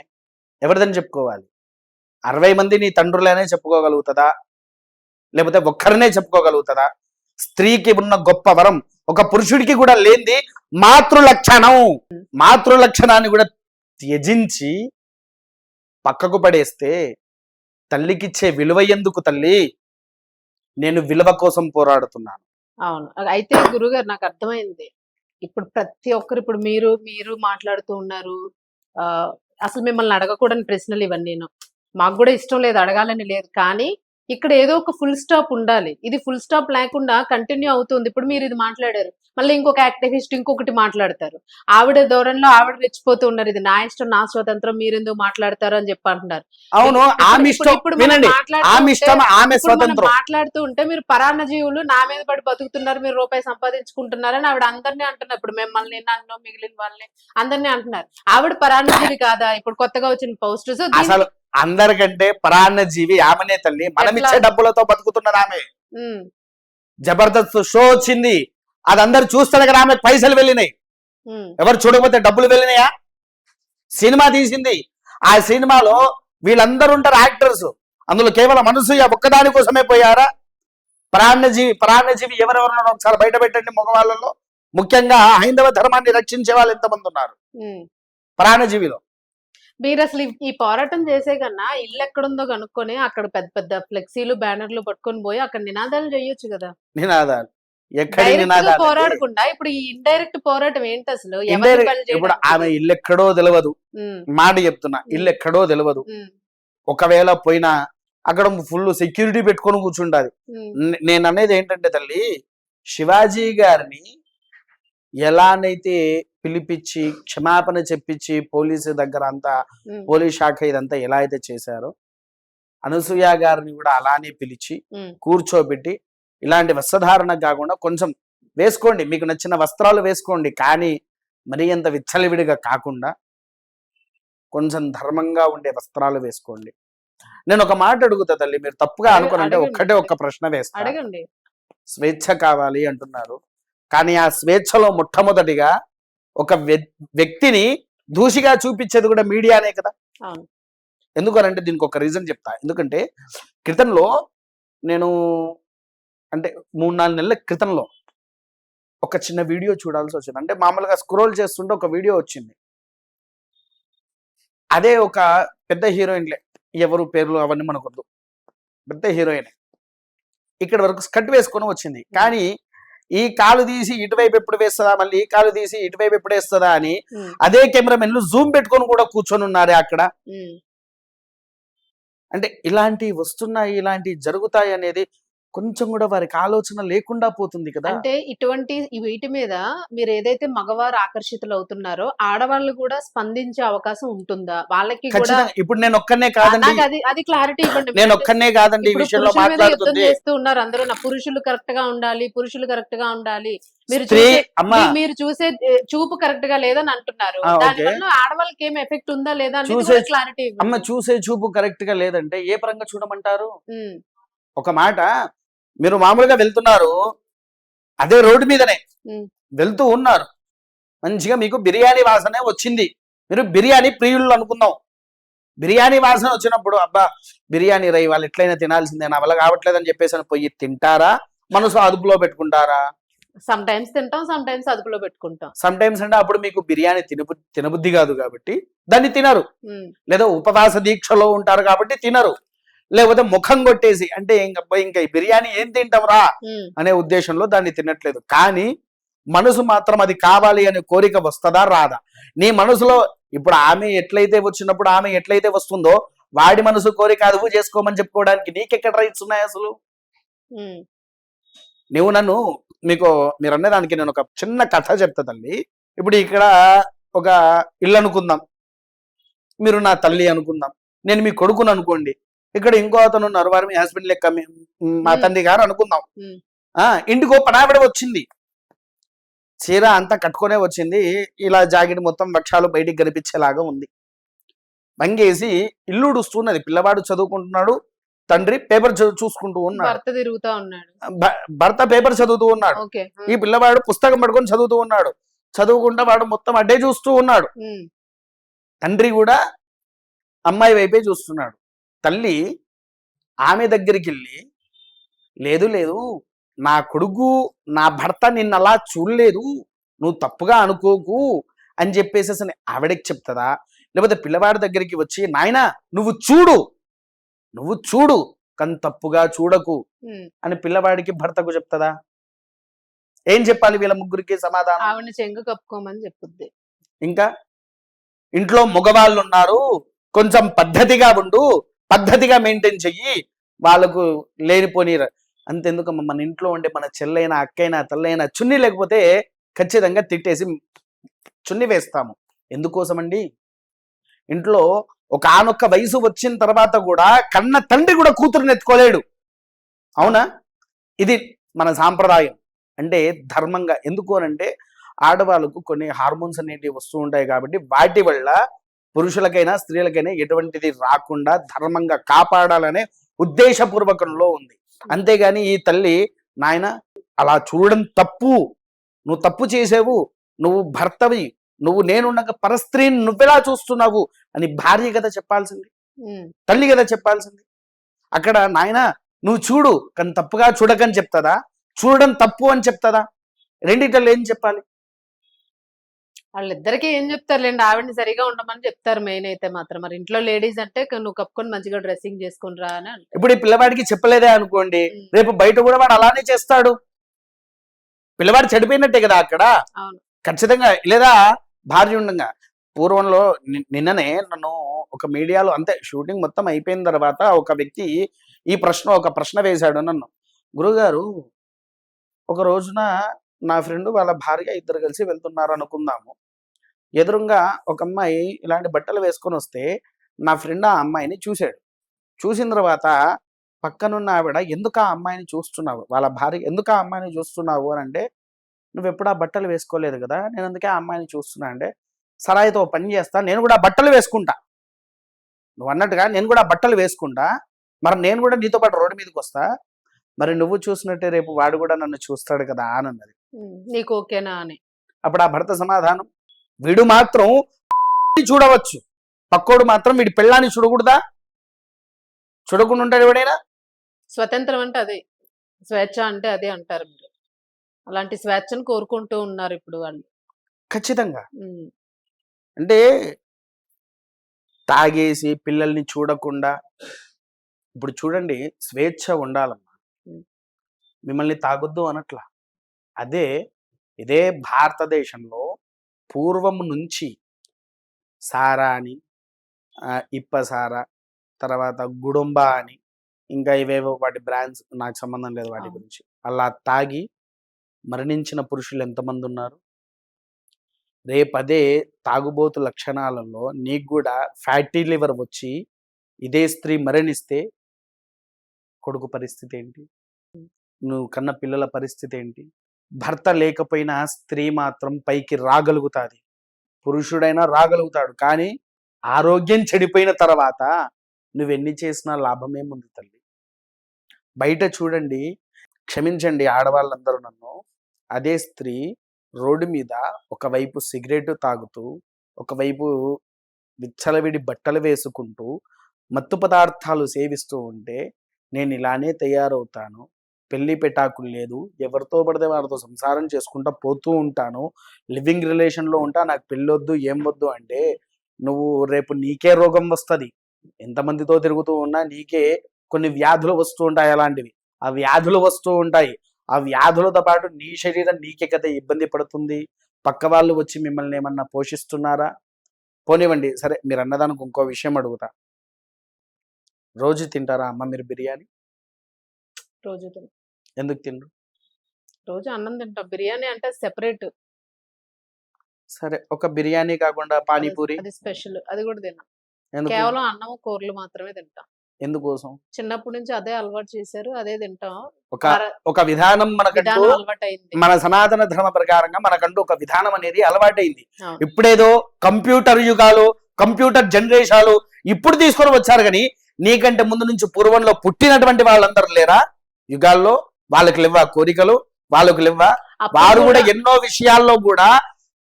ఎవరిదని చెప్పుకోవాలి? 60 మంది నీ తండ్రులనే చెప్పుకోగలుగుతుందా? లేకపోతే ఒక్కరినే చెప్పుకోగలుగుతుందా? స్త్రీకి ఉన్న గొప్ప వరం ఒక పురుషుడికి కూడా లేనిది మాతృలక్షణం. మాతృలక్షణాన్ని కూడా త్యజించి పక్కకు పడేస్తే తల్లికిచ్చే విలువ ఎందుకు తల్లి? నేను విలువ కోసం పోరాడుతున్నాను. అవును. అయితే గురుగారు నాకు అర్థమైంది. ఇప్పుడు ప్రతి ఒక్కరు, ఇప్పుడు మీరు మాట్లాడుతూ ఉన్నారు, అసలు మిమ్మల్ని అడగకూడని ప్రశ్నలు ఇవన్నీ. మాకు కూడా ఇష్టం లేదు, అడగాలని లేదు, కానీ ఇక్కడ ఏదో ఒక ఫుల్ స్టాప్ ఉండాలి. ఇది ఫుల్ స్టాప్ లేకుండా కంటిన్యూ అవుతుంది. ఇప్పుడు మీరు ఇది మాట్లాడారు, మళ్ళీ ఇంకొక యాక్టివిస్ట్ ఇంకొకటి మాట్లాడతారు. ఆవిడ ధోరణిలో ఆవిడ రెచ్చిపోతూ ఉన్నారు, ఇది నా ఇష్టం, నా స్వతంత్రం, మీరెందుకు మాట్లాడతారు అని చెప్పి అంటున్నారు. అవును, మాట్లాడుతూ ఉంటే మీరు పరాన్న జీవులు నా మీద పడి బతుకుతున్నారు, మీరు రూపాయి సంపాదించుకుంటున్నారని ఆవిడ అందరినీ అంటున్నారు. ఇప్పుడు మిమ్మల్ని, నన్ను, మిగిలిన వాళ్ళని అందరినీ అంటున్నారు. ఆవిడ పరాన్న జీవి కాదా? ఇప్పుడు కొత్తగా వచ్చిన పోస్టర్స్ అందరికంటే పరాన్న జీవి ఆమెనే తల్లి. మనమిచ్చే డబ్బులతో బతుకుతున్నది ఆమె. జబర్దస్త్ షో వచ్చింది, అది అందరు చూస్తారు కదా, ఆమె పైసలు వెళ్ళినాయి. ఎవరు చూడకపోతే డబ్బులు వెళ్ళినాయా? సినిమా తీసింది, ఆ సినిమాలో వీళ్ళందరూ ఉంటారు యాక్టర్స్, అందులో కేవలం అనసూయ ఒక్కదాని కోసమే పోయారా? పరాన్నజీవి ఎవరెవరున్నారో ఒకసారి బయట పెట్టండి. మగవాళ్ళలో ముఖ్యంగా హైందవ ధర్మాన్ని రక్షించే వాళ్ళు ఎంతమంది ఉన్నారు పరాన్నజీవిలో? మీరు అసలు ఈ పోరాటం చేసే కన్నా ఇల్లు ఎక్కడుందో కనుక్కొని అక్కడ పెద్ద పెద్ద ఫ్లెక్సీలు, బ్యానర్లు పట్టుకొని పోయి అక్కడ నినాదాలు చేయొచ్చు కదా. నినాదాలు పోరాడకుండా ఇప్పుడు ఈ ఇండైరెక్ట్ పోరాటం ఏంటి అసలు? ఇప్పుడు ఆమె ఇల్లు ఎక్కడో తెలియదు, మాట చెప్తున్నా, ఇల్లు ఎక్కడో తెలియదు. ఒకవేళ పోయినా అక్కడ ఫుల్ సెక్యూరిటీ పెట్టుకొని కూర్చుంటాది. నేను అనేది ఏంటంటే తల్లి, శివాజీ గారిని ఎలానైతే పిలిపించి క్షమాపణ చెప్పించి పోలీసు దగ్గర అంతా, పోలీస్ శాఖ ఇదంతా ఎలా అయితే చేశారో, అనసూయ గారిని కూడా అలానే పిలిచి కూర్చోబెట్టి ఇలాంటి వస్త్రధారణ కాకుండా కొంచెం వేసుకోండి, మీకు నచ్చిన వస్త్రాలు వేసుకోండి, కానీ మరీ అంత విచ్చలవిడిగా కాకుండా కొంచెం ధర్మంగా ఉండే వస్త్రాలు వేసుకోండి. నేను ఒక మాట అడుగుతా తల్లి, మీరు తప్పుగా అనుకోనంటే అడగండి ఒక్క ప్రశ్న వేస్తా. అడగండి. స్వేచ్ఛ కావాలి అంటున్నారు, కానీ ఆ స్వేచ్ఛలో మొట్టమొదటిగా ఒక వ్యక్తిని దూషిగా చూపించేది కూడా మీడియానే కదా. అవును. ఎందుకనంటే దీనికి ఒక రీజన్ చెప్తా. ఎందుకంటే క్రితంలో నేను అంటే 3-4 నెలల క్రితంలో ఒక చిన్న వీడియో చూడాల్సి వచ్చింది. అంటే మామూలుగా స్క్రోల్ చేస్తుంటే ఒక వీడియో వచ్చింది. అదే ఒక పెద్ద హీరోయిన్లే, ఎవరు పేర్లు అవన్నీ మనకొద్దు, పెద్ద హీరోయిన్ ఇక్కడ వరకు స్కర్ట్ వేసుకొని వచ్చింది. కానీ ఈ కాలు తీసి ఇటువైపు ఎప్పుడు వేస్తుందా, మళ్ళీ ఈ కాలు తీసి ఇటువైపు ఎప్పుడు వేస్తుందా అని అదే కెమెరామెన్లు జూమ్ పెట్టుకొని కూడా కూర్చొని ఉన్నారే అక్కడ. అంటే ఇలాంటివి వస్తున్నాయి, ఇలాంటివి జరుగుతాయి అనేది కొంచెం కూడా వారికి ఆలోచన లేకుండా పోతుంది కదా. అంటే ఇటువంటి వీటి మీద మీరు ఏదైతే మగవారు ఆకర్షితులు అవుతున్నారో ఆడవాళ్ళు కూడా స్పందించే అవకాశం ఉంటుందా? వాళ్ళకి కూడా ఖచ్చితంగా. ఇప్పుడు నేను ఒక్కనే కాదండి, అది క్లారిటీ ఇవ్వండి. నేను ఒక్కనే కాదండి ఈ ఇప్పుడు విషయంలో పురుషుల మీద యుద్ధం మాట్లాడుతుంది. చేస్తూ ఉన్నారు అందరూ. నా పురుషులు కరెక్ట్ గా ఉండాలి, పురుషులు కరెక్ట్ గా ఉండాలి, మీరు చూసే చూపు కరెక్ట్ గా లేదని అంటున్నారు. దానివల్ల ఆడవాళ్ళకి ఏం ఎఫెక్ట్ ఉందా లేదా అనేది క్లారిటీ అమ్మ, చూసే చూపు కరెక్ట్ గా లేదంటే ఏ పరంగా చూడమంటారు? ఒక మాట, మీరు మామూలుగా వెళ్తున్నారు, అదే రోడ్డు మీదనే వెళ్తూ ఉన్నారు, మంచిగా మీకు బిర్యానీ వాసనే వచ్చింది, మీరు బిర్యానీ ప్రియులు అనుకుందాం. బిర్యానీ వాసన వచ్చినప్పుడు అబ్బా బిర్యానీ రై వాళ్ళు ఎట్లయినా తినాల్సిందే, నా వల్ల కావట్లేదని చెప్పేసి పోయి తింటారా, మనసు అదుపులో పెట్టుకుంటారా? సమ్ టైమ్స్ తింటాం, సమ్ టైమ్స్ అదుపులో పెట్టుకుంటాం. సమ్ టైమ్స్ అంటే అప్పుడు మీకు బిర్యానీ తినబుద్ధి కాదు కాబట్టి దాన్ని తినరు, లేదా ఉపవాస దీక్షలో ఉంటారు కాబట్టి తినరు, లేకపోతే ముఖం కొట్టేసి అంటే ఇంకా ఈ బిర్యానీ ఏం తింటాంరా అనే ఉద్దేశంలో దాన్ని తినట్లేదు. కానీ మనసు మాత్రం అది కావాలి అనే కోరిక వస్తుందా రాదా? నీ మనసులో ఇప్పుడు ఆమె ఎట్లయితే వచ్చినప్పుడు ఆమె ఎట్లయితే వస్తుందో వాడి మనసు కోరిక అదుపు చేసుకోమని చెప్పుకోవడానికి నీకెక్కడ రైట్స్ ఉన్నాయి అసలు? నువ్వు నన్ను మీరు అనేదానికి నేను ఒక చిన్న కథ చెప్తా తల్లి. ఇప్పుడు ఇక్కడ ఒక ఇల్లు అనుకుందాం, మీరు నా తల్లి అనుకుందాం, నేను మీ కొడుకుని అనుకోండి, ఇక్కడ ఇంకో అతను ఉన్నారు, వారు మీ హస్బెండ్ లెక్క మా తండ్రి గారు అనుకుందాం. ఇంటికో పడావిడ వచ్చింది, చీర అంతా కట్టుకునే వచ్చింది, ఇలా జాకెట్ మొత్తం వక్షాలు బయటికి కనిపించేలాగా ఉంది, వంగేసి ఇల్లు ఉడుస్తున్నది, పిల్లవాడు చదువుకుంటున్నాడు, తండ్రి పేపర్ చూసుకుంటూ ఉన్నాడు, భర్త పేపర్ చదువుతూ ఉన్నాడు, ఈ పిల్లవాడు పుస్తకం పట్టుకొని చదువుతూ ఉన్నాడు, చదువుకుంటా వాడు మొత్తం అడ్డే చూస్తూ ఉన్నాడు, తండ్రి కూడా అమ్మాయి వైపే చూస్తున్నాడు. తల్లి ఆమె దగ్గరికి వెళ్ళి లేదు లేదు నా కొడుకు నా భర్త నిన్ను అలా చూడలేదు, నువ్వు తప్పుగా అనుకోకు అని చెప్పేసి అసలు ఆవిడకి చెప్తుందా? లేకపోతే పిల్లవాడి దగ్గరికి వచ్చి నాయనా నువ్వు చూడు కానీ తప్పుగా చూడకు అని పిల్లవాడికి భర్తకు చెప్తుందా? ఏం చెప్పాలి వీళ్ళ ముగ్గురికి సమాధానం? ఆవిడ చెంగు కప్పుకోమని చెప్పుద్ది. ఇంకా ఇంట్లో మగవాళ్ళు ఉన్నారు, కొంచెం పద్ధతిగా ఉండు, పద్ధతిగా మెయింటైన్ చెయ్యి, వాళ్ళకు లేనిపోని అంతెందుకమ్మ, మన ఇంట్లో ఉండే మన చెల్లైనా అక్కైనా తల్లైనా చున్నీ లేకపోతే ఖచ్చితంగా తిట్టేసి చున్నీ వేస్తాము. ఎందుకోసమండి? ఇంట్లో ఒక ఆనొక్క వయసు వచ్చిన తర్వాత కూడా కన్న తండ్రి కూడా కూతురుని ఎత్తుకోలేడు, అవునా? ఇది మన సాంప్రదాయం, అంటే ధర్మంగా. ఎందుకు అనంటే ఆడవాళ్ళకు కొన్ని హార్మోన్స్ అనేటివి వస్తూ ఉంటాయి కాబట్టి వాటి వల్ల పురుషులకైనా స్త్రీలకైనా ఎటువంటిది రాకుండా ధర్మంగా కాపాడాలనే ఉద్దేశపూర్వకంలో ఉంది. అంతేగాని ఈ తల్లి నాయన అలా చూడడం తప్పు, నువ్వు తప్పు చేసావు, నువ్వు భర్తవి, నువ్వు నేనుండగా పరస్త్రీని నువ్వెలా చూస్తున్నావు అని భార్య కదా చెప్పాల్సింది, తల్లి కదా చెప్పాల్సింది. అక్కడ నాయన నువ్వు చూడు కానీ తప్పుగా చూడకని చెప్తుందా? చూడడం తప్పు అని చెప్తుందా? రెండిటల్లో ఏం చెప్పాలి? వాళ్ళిద్దరికి ఏం చెప్తారులేండి, ఆవిడని సరిగా ఉండమని చెప్తారు మెయిన్ అయితే మాత్రం. మరి ఇంట్లో లేడీస్ అంటే నువ్వు కప్పుకొని మంచిగా డ్రెస్సింగ్ చేసుకుని రా అని. ఇప్పుడు ఈ పిల్లవాడికి చెప్పలేదే అనుకోండి, రేపు బయట కూడా వాడు అలానే చేస్తాడు, పిల్లవాడు చెడిపోయినట్టే కదా అక్కడ. ఖచ్చితంగా. లేదా భార్య ఉండగా పూర్వంలో నిన్ననే నన్ను ఒక మీడియాలో అంతే షూటింగ్ మొత్తం అయిపోయిన తర్వాత ఒక వ్యక్తి ఒక ప్రశ్న వేశాడు నన్ను. గురుగారు, ఒక రోజున నా ఫ్రెండ్ వాళ్ళ భార్య ఇద్దరు కలిసి వెళ్తున్నారు అనుకుందాము, ఎదురుగా ఒక అమ్మాయి ఇలాంటి బట్టలు వేసుకొని వస్తే నా ఫ్రెండ్ ఆ అమ్మాయిని చూశాడు. చూసిన తర్వాత పక్కనున్న ఆవిడ ఎందుకు ఆ అమ్మాయిని చూస్తున్నావు, వాళ్ళ భార్య ఎందుకు ఆ అమ్మాయిని చూస్తున్నావు అని అంటే, నువ్వు ఎప్పుడు ఆ బట్టలు వేసుకోలేదు కదా, నేను అందుకే ఆ అమ్మాయిని చూస్తున్నా అంటే, సరాయితో ఓ పని చేస్తా, నేను కూడా బట్టలు వేసుకుంటా, నువ్వు అన్నట్టుగా నేను కూడా బట్టలు వేసుకుంటా, మరి నేను కూడా నీతో పాటు రోడ్డు మీదకి వస్తా, మరి నువ్వు చూసినట్టే రేపు వాడు కూడా నన్ను చూస్తాడు కదా అని అన్నది. నీకు ఓకేనా అని. అప్పుడు ఆ భర్త సమాధానం, వీడు మాత్రం చూడవచ్చు, పక్కోడు మాత్రం వీడి పెళ్ళాన్ని చూడకూడదా? చూడకుండా ఉంటాడు ఎవడైనా? స్వతంత్రం అంటే అదే, స్వేచ్ఛ అంటే అదే అంటారు మీరు. అలాంటి స్వేచ్ఛను కోరుకుంటూ ఉన్నారు ఇప్పుడు వాళ్ళు. ఖచ్చితంగా. అంటే తాగేసి పిల్లల్ని చూడకుండా, ఇప్పుడు చూడండి, స్వేచ్ఛ ఉండాలమ్మా, మిమ్మల్ని తాగొద్దు అనట్లా. ఇదే భారతదేశంలో పూర్వం నుంచి సారా అని, ఇప్ప సారా, తర్వాత గుడుంబ అని, ఇంకా ఇవేవో వాటి బ్రాండ్స్, నాకు సంబంధం లేదు వాటి గురించి, అలా తాగి మరణించిన పురుషులు ఎంతమంది ఉన్నారు? రేపదే తాగుబోతు లక్షణాలలో నీకు కూడా ఫ్యాటీ లివర్ వచ్చి ఇదే స్త్రీ మరణిస్తే కొడుకు పరిస్థితి ఏంటి? నువ్వు కన్న పిల్లల పరిస్థితి ఏంటి? భర్త లేకపోయినా స్త్రీ మాత్రం పైకి రాగలుగుతాది, పురుషుడైనా రాగలుగుతాడు, కానీ ఆరోగ్యం చెడిపోయిన తర్వాత నువ్వెన్ని చేసినా లాభమేముంది తల్లి? బయట చూడండి, క్షమించండి ఆడవాళ్ళందరూ నన్ను, అదే స్త్రీ రోడ్డు మీద ఒకవైపు సిగరెట్ తాగుతూ, ఒకవైపు విచ్చలవిడి బట్టలు వేసుకుంటూ, మత్తు పదార్థాలు సేవిస్తూ ఉంటే నేను ఇలానే తయారవుతాను, పెళ్లి పెటాకులు లేదు, ఎవరితో పడితే వారితో సంసారం చేసుకుంటా పోతూ ఉంటాను, లివింగ్ రిలేషన్లో ఉంటా, నాకు పెళ్ళొద్దు ఏం వద్దు అంటే నువ్వు రేపు నీకే రోగం వస్తుంది. ఎంతమందితో తిరుగుతూ ఉన్నా నీకే కొన్ని వ్యాధులు వస్తూ ఉంటాయి, అలాంటివి ఆ వ్యాధులు వస్తూ ఉంటాయి. ఆ వ్యాధులతో పాటు నీ శరీరం నీకే కదా ఇబ్బంది పడుతుంది. పక్క వాళ్ళు వచ్చి మిమ్మల్ని ఏమన్నా పోషిస్తున్నారా? పోనివ్వండి, సరే మీరు అన్నదానికి ఇంకో విషయం అడుగుతా, రోజు తింటారా అమ్మ మీరు బిర్యానీ? రోజు తింటాం. ఎందుకు తిండ్రు? రోజు అన్నం తింటాం, బిర్యానీ అంటే సెపరేట్. సరే, ఒక బిర్యానీ కాకుండా పానీపూరి? అది స్పెషల్, అది కూడా తిన్నాం. ఎందుకు? కేవలం అన్నం కూరలు మాత్రమే తింటాం. ఎందుకోసం? చిన్నప్పటి నుంచి అదే అలవాటు చేశారు, అదే తింటాం. ఒక విధానం మనకంటూ, మన సనాతన ధర్మ ప్రకారంగా మనకంటూ ఒక విధానం అనేది అలవాటైంది. ఇప్పుడేదో కంప్యూటర్ యుగాలు, కంప్యూటర్ జనరేషన్లు ఇప్పుడు తీసుకొని వచ్చారు, కానీ నీకంటే ముందు నుంచి పూర్వంలో పుట్టినటువంటి వాళ్ళందరూ లేరా యుగాల్లో? వాళ్ళకి లేవా కోరికలు? వాళ్ళకి లేవా? వారు కూడా ఎన్నో విషయాల్లో కూడా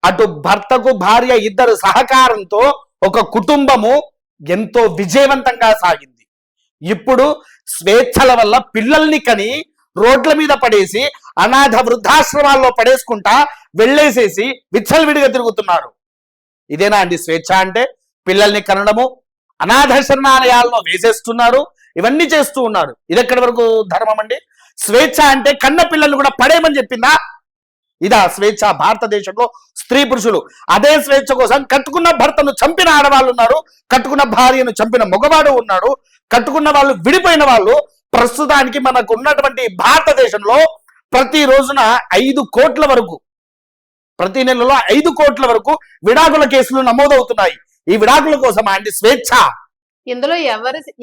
అటు భర్తకు భార్య ఇద్దరు సహకారంతో ఒక కుటుంబము ఎంతో విజయవంతంగా సాగింది. ఇప్పుడు స్వేచ్ఛల వల్ల పిల్లల్ని కని రోడ్ల మీద పడేసి అనాథ వృద్ధాశ్రమాల్లో పడేసుకుంటా వెళ్ళేసేసి విచ్చలవిడిగా తిరుగుతున్నారు. ఇదేనా అండి స్వేచ్ఛ అంటే? పిల్లల్ని కనడము, అనాథ శరణాలయాల్లో వేసేస్తున్నారు, ఇవన్నీ చేస్తూ ఉన్నారు. ఇది ఎక్కడి వరకు ధర్మం అండి? స్వేచ్ఛ అంటే కన్న పిల్లల్ని కూడా పడేయమని చెప్పిందా? ఇదా స్వేచ్ఛ? భారతదేశంలో స్త్రీ పురుషులు అదే స్వేచ్ఛ కోసం కట్టుకున్న భర్తను చంపిన ఆడవాళ్ళు ఉన్నారు, కట్టుకున్న భార్యను చంపిన మగవాడు ఉన్నాడు, కట్టుకున్న వాళ్ళు విడిపోయిన వాళ్ళు. ప్రస్తుతానికి మనకు ఉన్నటువంటి భారతదేశంలో ప్రతి రోజున 5 కోట్ల వరకు, ప్రతి నెలలో 5 కోట్ల వరకు విడాకుల కేసులు నమోదవుతున్నాయి. ఈ విడాకుల కోసం అండి స్వేచ్ఛ? ఇందులో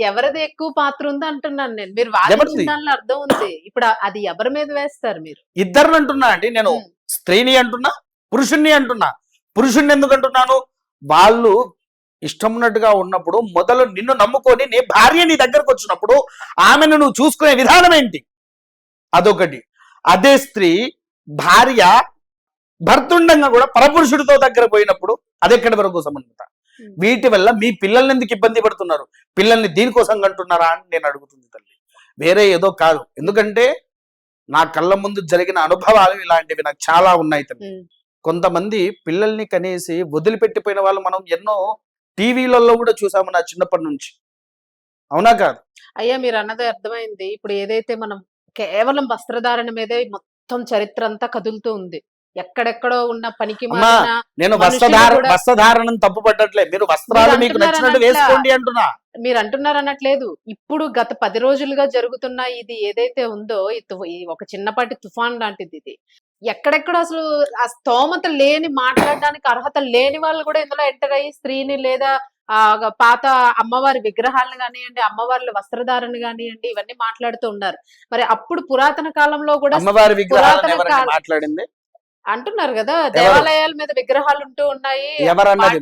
ఎవరిది ఎక్కువ పాత్ర ఉంది అంటున్నాను నేను. మీరు వాదించిన దానిలో అర్థం ఉంది. ఇప్పుడు అది ఎవరి మీద వేస్తారు మీరు? ఇద్దరిని అంటున్నా అండి నేను. స్త్రీని అంటున్నా, పురుషుణ్ణి అంటున్నా. పురుషుణ్ణి ఎందుకు అంటున్నాను? వాళ్ళు ఇష్టం ఉన్నట్టుగా ఉన్నప్పుడు, మొదలు నిన్ను నమ్ముకొని నీ భార్య నీ దగ్గరకు వచ్చినప్పుడు ఆమెను నువ్వు చూసుకునే విధానం ఏంటి? అదొకటి. అదే స్త్రీ భార్య భర్తుండంగా కూడా పరపురుషుడితో దగ్గర పోయినప్పుడు అదెక్కడి వరకు సమన్వత? వీటి వల్ల మీ పిల్లల్ని ఎందుకు ఇబ్బంది పడుతున్నారు? పిల్లల్ని దీనికోసం కంటున్నారా అని నేను అడుగుతుంది తల్లి, వేరే ఏదో కాదు. ఎందుకంటే నా కళ్ళ ముందు జరిగిన అనుభవాలు ఇలాంటివి నాకు చాలా ఉన్నాయి తల్లి. కొంతమంది పిల్లల్ని కనేసి వదిలిపెట్టిపోయిన వాళ్ళు మనం ఎన్నో టీవీలలో కూడా చూసాము నా చిన్నప్పటి నుంచి. అవునా కాదు? అయ్యా మీరు అన్నది అర్థమైంది. ఇప్పుడు ఏదైతే మనం కేవలం వస్త్రధారణ మీదే మొత్తం చరిత్ర అంతా కదులుతూ ఉంది. ఎక్కడెక్కడో ఉన్న పనికి నేను వస్త్రధారణం తప్పు పట్టట్లే, మీరు వస్త్రాలు మీకు నచ్చినట్టు వేసుకోండి అంటున్నా. మీరు అంటున్నారు అనట్లేదు. ఇప్పుడు గత 10 రోజులుగా జరుగుతున్న ఇది ఏదైతే ఉందో, ఒక చిన్నపాటి తుఫాన్ లాంటిది ఇది. ఎక్కడెక్కడ అసలు ఆ స్తోమత లేని, మాట్లాడడానికి అర్హత లేని వాళ్ళు కూడా ఇందులో ఎంటర్ అయ్యి స్త్రీని లేదా పాత అమ్మవారి విగ్రహాలను కానివ్వండి, అమ్మవార్ల వస్త్రధారణ కానివ్వండి, ఇవన్నీ మాట్లాడుతూ ఉన్నారు. మరి అప్పుడు పురాతన కాలంలో కూడా అమ్మవారి విగ్రహాలను మాట్లాడింది అంటున్నారు కదా దేవాలయాల మీద విగ్రహాలు ఉంటూ ఉన్నాయి. ఎవరన్నది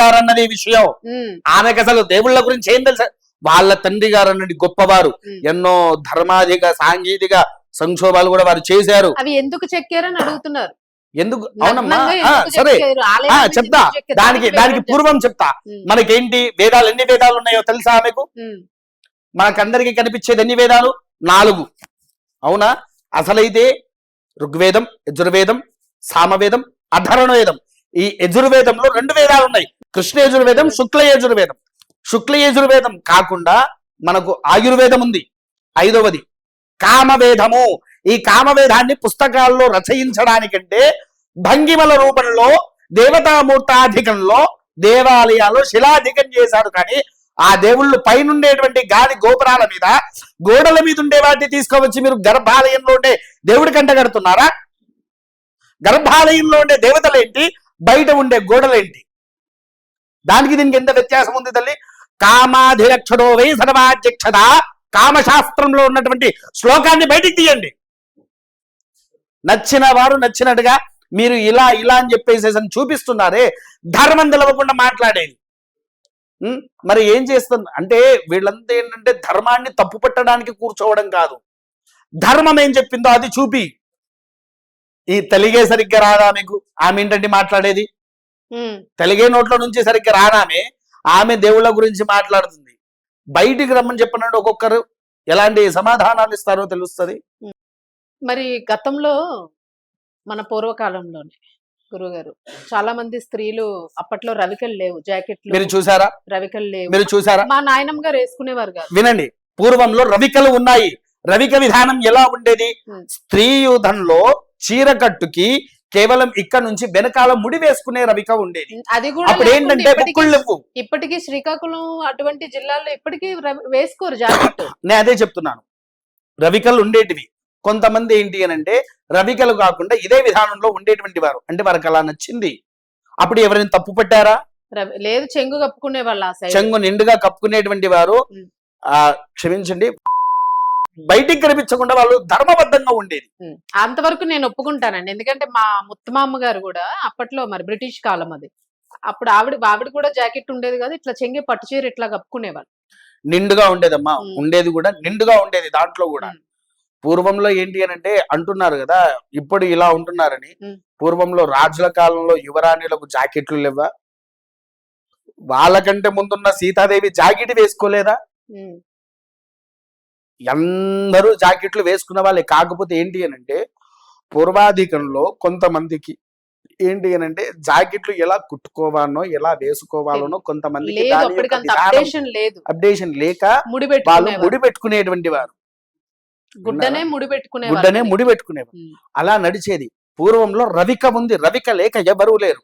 గారన్నది ఈ విషయం. ఉమ్, ఆమెకు అసలు దేవుళ్ళ గురించి ఏం తెలుసా? వాళ్ళ తండ్రి గారు అన్నది గొప్పవారు. ఎన్నో ధర్మాధిక సాంఘిక సంక్షోభాలు కూడా వారు చేశారు. అవి ఎందుకు చెక్కారని అడుగుతున్నారు. ఎందుకు? అవునమ్మా, నగ్నంగా ఎందుకు సరే చెక్కారు? ఆలయాన్ని చెప్తా. ఎందుకు చెక్కారు? దానికి పూర్వం చెప్తా. మనకేంటి వేదాలు, ఎన్ని వేదాలు ఉన్నాయో తెలుసా మీకు? మనకందరికి కనిపించేది ఎన్ని వేదాలు? 4. అవునా? అసలైతే ఋగ్వేదం, యజుర్వేదం, సామవేదం, అధర్వణ వేదం. ఈ యజుర్వేదంలో 2 వేదాలు ఉన్నాయి. కృష్ణ యజుర్వేదం, శుక్ల యజుర్వేదం. శుక్ల యజుర్వేదం కాకుండా మనకు ఆయుర్వేదం ఉంది. 5వది కామవేదము. ఈ కామవేదాన్ని పుస్తకాల్లో రచయించడానికంటే భంగిమల రూపంలో దేవతామూర్తాధికంలో దేవాలయాల్లో శిలాధికం చేశారు. కానీ ఆ దేవుళ్ళు పైనుండేటువంటి గాలి గోపురాల మీద, గోడల మీద ఉండే వాటిని తీసుకువచ్చి మీరు గర్భాలయంలో ఉండే దేవుడి కంట కడుతున్నారా? గర్భాలయంలో ఉండే దేవతలేంటి, బయట ఉండే గోడలేంటి? దానికి దీనికి ఎంత వ్యత్యాసం ఉంది తల్లి? కామాధిరక్షడో వై సర్వాధ్యక్షత. కామశాస్త్రంలో ఉన్నటువంటి శ్లోకాన్ని బయటికి తీయండి. నచ్చిన వారు నచ్చినట్టుగా మీరు ఇలా అని చెప్పేసి చూపిస్తున్నారే, ధర్మం తెలవకుండా మాట్లాడేది. మరి ఏం చేస్తుంది అంటే వీళ్ళంతా ఏంటంటే ధర్మాన్ని తప్పు పట్టడానికి కూర్చోవడం కాదు, ధర్మం ఏం చెప్పిందో అది చూపి. ఈ తెలుగే సరిగ్గా రాదా మీకు? ఆమె ఏంటంటే మాట్లాడేది తెలుగే నోట్ల నుంచి సరిగ్గా రానామే. ఆమె దేవుళ్ళ గురించి మాట్లాడుతుంది. బయటికి రమ్మని చెప్పనండి, ఒక్కొక్కరు ఎలాంటి సమాధానాలు ఇస్తారో తెలుస్తుంది. మరి గతంలో మన పూర్వకాలంలోనే గురుగారు చాలా మంది స్త్రీలు అప్పట్లో రవికలు లేవు, జాకెట్లు మీరు చూసారా? రవికలు లేవు. మీరు చూసారా? మా నాయనమ్మ గారు వేసుకునేవారు కాదు. వినండి, పూర్వంలో రవికలు ఉన్నాయి. రవిక విధానం ఎలా ఉండేది? స్త్రీ యూధంలో చీరకట్టుకి కేవలం ఇక్కడ నుంచి వెనకాల ముడి వేసుకునే రవిక ఉండేది. అది కూడా అప్పుడు ఏంటంటే బుక్కులు లేవు. ఇప్పటికీ శ్రీకాకుళం అటువంటి జిల్లాల్లో ఇప్పటికీ వేసుకోరు జాకెట్. నేను అదే చెప్తున్నాను, రవికలు ఉండేటివి. కొంతమంది ఏంటి అని అంటే రవికలు కాకుండా ఇదే విధానంలో ఉండేటువంటి వారు, అంటే వారికి అలా నచ్చింది. అప్పుడు ఎవరైనా తప్పు పెట్టారా? లేదు, చెంగు కప్పుకునే వాళ్ళు. చెంగు నిండుగా కప్పుకునేటువంటి వారు క్షమించండి, బయటికి కనిపించకుండా వాళ్ళు ధర్మబద్ధంగా ఉండేది. అంతవరకు నేను ఒప్పుకుంటానండి. ఎందుకంటే మా ముత్తమామ్మ గారు కూడా అప్పట్లో మరి బ్రిటిష్ కాలం అది, అప్పుడు ఆవిడ కూడా జాకెట్ ఉండేది కాదు, ఇట్లా చెంగి పట్టు చీర ఇట్లా కప్పుకునేవాళ్ళు. నిండుగా ఉండేదమ్మా, ఉండేది కూడా నిండుగా ఉండేది. దాంట్లో కూడా పూర్వంలో ఏంటి అని అంటే అంటున్నారు కదా ఇప్పుడు ఇలా ఉంటున్నారని. పూర్వంలో రాజుల కాలంలో యువరాణులకు జాకెట్లు లేవా? వాళ్ళకంటే ముందున్న సీతాదేవి జాకెట్ వేసుకోలేదా? అందరూ జాకెట్లు వేసుకున్న వాళ్ళే. కాకపోతే ఏంటి అని అంటే పూర్వాధికంలో కొంతమందికి ఏంటి అని అంటే జాకెట్లు ఎలా కుట్టుకోవాలనో ఎలా వేసుకోవాలనో కొంతమందికి అప్డేషన్ లేక వాళ్ళు ముడి పెట్టుకునేటువంటి వారు. గుడ్డనే ముడి పెట్టుకునేవారు. అలా నడిచేది. పూర్వంలో రవిక ఉంది, రవిక లేక ఎవరూ లేరు.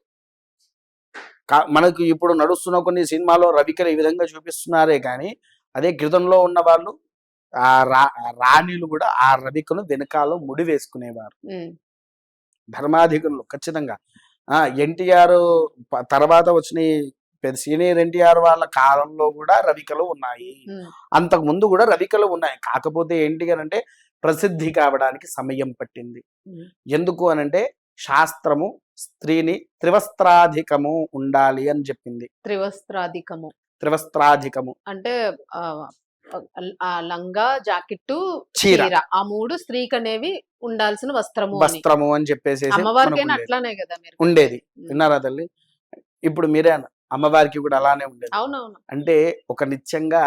మనకు ఇప్పుడు నడుస్తున్న కొన్ని సినిమాలో రవికలు ఈ విధంగా చూపిస్తున్నారే కానీ అదే గృతంలో ఉన్న వాళ్ళు ఆ రాణిలు కూడా ఆ రవికను వెనకాల ముడి వేసుకునేవారు. ధర్మాధికంలో ఖచ్చితంగా. ఎన్టీఆర్ తర్వాత వచ్చిన సీనియర్ ఎన్టీఆర్ వాళ్ళ కాలంలో కూడా రవికలు ఉన్నాయి, అంతకు ముందు కూడా రవికలు ఉన్నాయి. కాకపోతే ఏంటి అంటే ప్రసిద్ధి కావడానికి సమయం పట్టింది. ఎందుకు అనంటే శాస్త్రము స్త్రీని త్రివస్త్రాధికము ఉండాలి అని చెప్పింది. త్రివస్త్రాధికము అంటే లంగా, జాకెట్టు, చీర, ఆ 3 స్త్రీకి అనేవి ఉండాల్సిన వస్త్రము అని చెప్పేసి అమ్మవారికైనా అట్లానే కదా ఉండేది. విన్నారా తల్లి? ఇప్పుడు మీరే అమ్మవారికి కూడా అలానే ఉండేది. అవునవును. అంటే ఒక నిత్యంగా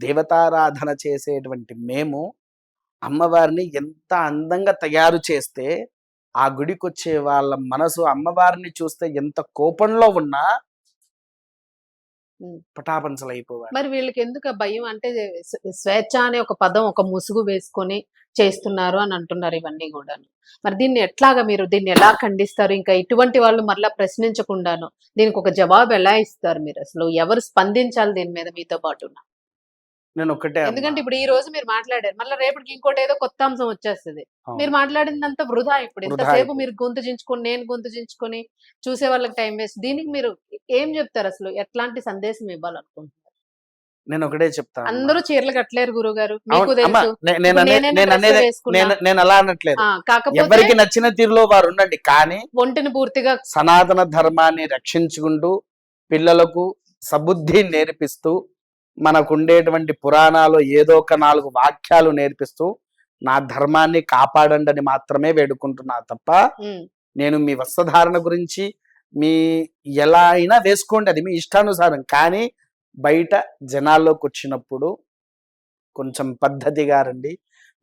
దేవతారాధన చేసేటువంటి మేము అమ్మవారిని ఎంత అందంగా తయారు చేస్తే ఆ గుడికి వచ్చే వాళ్ళ మనసు అమ్మవారిని చూస్తే ఎంత కోపంలో ఉన్నా పటాపంచలు అయిపోవాలి. మరి వీళ్ళకి ఎందుకు భయం? అంటే స్వేచ్ఛ అనే ఒక పదం, ఒక ముసుగు వేసుకొని చేస్తున్నారు అని అంటున్నారు ఇవన్నీ కూడా. మరి దీన్ని ఎట్లాగా మీరు దీన్ని ఎలా ఖండిస్తారు? ఇంకా ఇటువంటి వాళ్ళు మరలా ప్రశ్నించకుండాను దీనికి ఒక జవాబు ఎలా ఇస్తారు మీరు? అసలు ఎవరు స్పందించాలి దీని మీద మీతో పాటు? నేను ఒకటే, ఎందుకంటే ఇప్పుడు ఈ రోజు మీరు మాట్లాడారు, మళ్ళీ రేపటికి ఇంకోటి ఏదో కొత్త అంశం వచ్చేస్తుంది. మీరు మాట్లాడిందంతా వృధా. ఇప్పుడు ఇంతసేపు మీరు గొంతు చించుకొని నేను గొంతు చించుకొని చూసే వాళ్ళకి టైం వేస్ట్. దీనికి మీరు ఏం చెప్తారు? అసలు ఎట్లాంటి సందేశం ఇవ్వాలనుకుంటున్నారు? నేను ఒకటే చెప్తాను అందరూ చీరలు కట్టలేరు గురుగారు, మీకు అవును అమ్మా, తెలుసు. నేను ఇప్పుడు నేనైనా నేను dress అనేది వేసుకున్నా. నేను అలా అనట్లేదు. కాకపోతే ఎవరికి నచ్చిన తీరులో వారు ఉండండి, కానీ ఒంటిని పూర్తిగా సనాతన ధర్మాన్ని రక్షించుకుంటూ పిల్లలకు సబుద్ధి నేర్పిస్తూ మనకు ఉండేటువంటి పురాణాలు ఏదో ఒక 4 వాక్యాలు నేర్పిస్తూ నా ధర్మాన్ని కాపాడండి అని మాత్రమే వేడుకుంటున్నా తప్ప, ఉమ్, నేను మీ వస్త్రధారణ గురించి మీ ఎలా అయినా వేసుకోండి, అది మీ ఇష్టానుసారం, కానీ బయట జనాల్లోకి వచ్చినప్పుడు కొంచెం పద్ధతిగా రండి.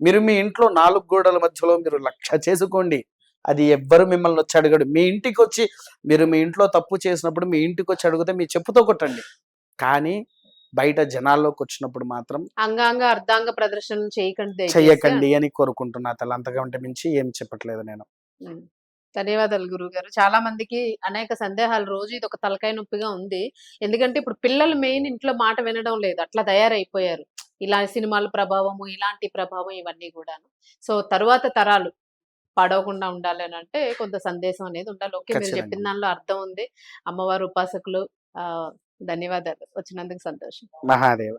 మీరు మీ ఇంట్లో 4 గోడల మధ్యలో మీరు లక్ష్య చేసుకోండి, అది ఎవ్వరు మిమ్మల్ని వచ్చి అడగడు. మీ ఇంటికి వచ్చి మీరు మీ ఇంట్లో తప్పు చేసినప్పుడు మీ ఇంటికి వచ్చి అడిగితే మీ చెప్పుతో కొట్టండి, కానీ బయట జనాల్లోకి వచ్చినప్పుడు మాత్రం అంగాంగ అర్ధాంగ ప్రదర్శనలు చేయకండి దయచేసి. చెయ్యకండి అని కోరుకుంటున్నా. తల అంతకంటే మించి ఏం చెప్పట్లేదు నేను. ఉమ్. ధన్యవాదాలు గురుగారు. చాలా మందికి అనేక సందేహాలు, రోజు ఇది ఒక తలకాయ నొప్పిగా ఉంది. ఎందుకంటే ఇప్పుడు పిల్లలు మెయిన్ ఇంట్లో మాట వినడం లేదు, అట్లా తయారైపోయారు. ఇలా సినిమాల ప్రభావము, ఇలాంటి ప్రభావం ఇవన్నీ కూడాను. సో తరువాత తరాలు పడవకుండా ఉండాలి అని అంటే కొంత సందేశం అనేది ఉండాలి. ఓకే, మీరు చెప్పిన ఖచ్చితంగా. దానిలో అర్థం ఉంది. అమ్మవారు ఉపాసకులు. ధన్యవాదాలు, వచ్చినందుకు సంతోషం. మహాదేవ.